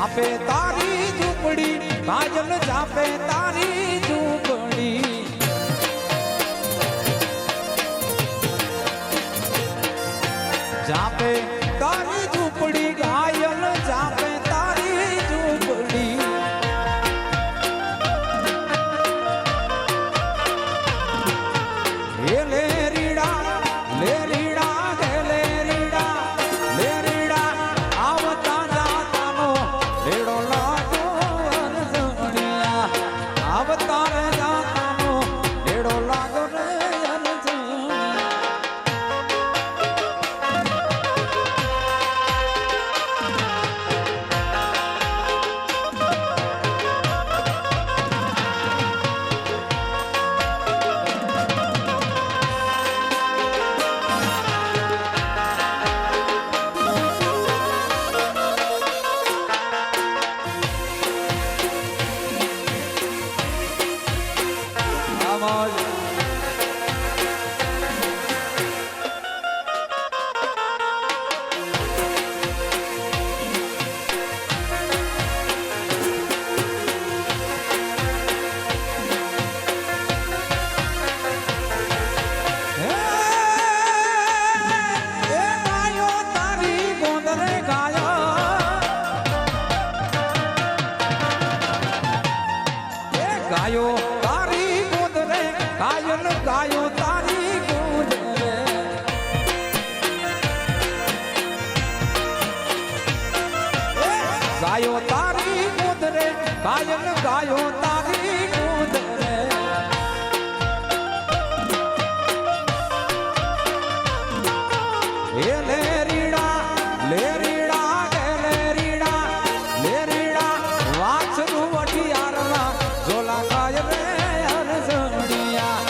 જાપે તારી ઝૂંપડી કાજલ જાપે તારી ઝૂંપડી જાપે તારી ઝૂંપડી ઘાયલ જાપે તારી ઝૂંપડી હે લે રીડા લે રીડા હે લે રીડા લે રીડા આવતા જાતાનો રેડો લાગો અરજણિયા આવતા જાતાનો રેડો લાગો રે ગાયો તારી ગોદ રે કાયલ ગાયો તારી ગોદ રે ગાયો તારી ગોદ રે કાયલ ગાયો તારી ગોદ રે હે લે રીડા લે રીડા હે લે રીડા લે રીડા વાછરું વઢિયારના ઝોલા ખાય રે અરજણિયા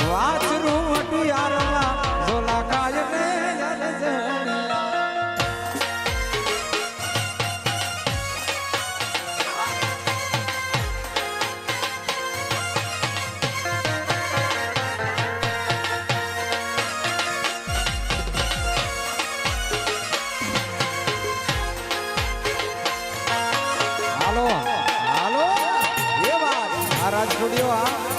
વાછરું વઢિયારના ઝોલા ખાય રે અરજણિયા હાલો હાલો એ વાત આ રાજ સ્ટુડિયો આ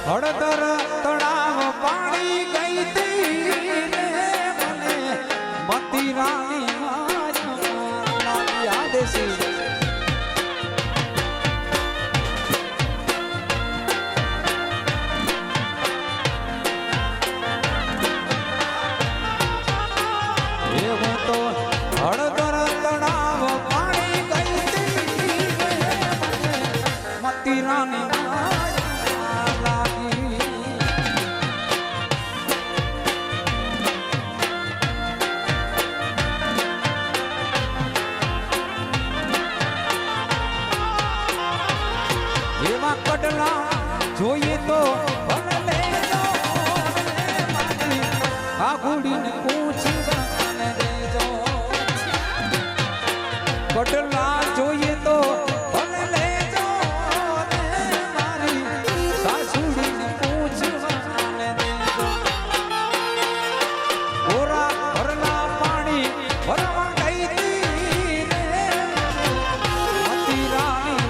હળદર તળાવ પાણી ગઈ તી મને મતી રાણી મારી આદેશી હું તો હળદર તળાવ પાણી ગઈ તી મતી રાણી કડલા જોઈએ તો ભલે લેજો આ ગુડીને પૂછીને દેજો કડલા જોઈએ તો ભલે લેજો મારી સાસુડીને પૂછીને દેજો ગોરા ભરલા પાણી ભરવા ગઈ તી રે મતી રાણી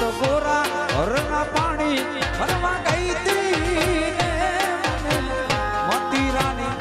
તો ગોરા હરના પાણી ભરવા ગઈ તી મતી રાણી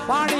પાણી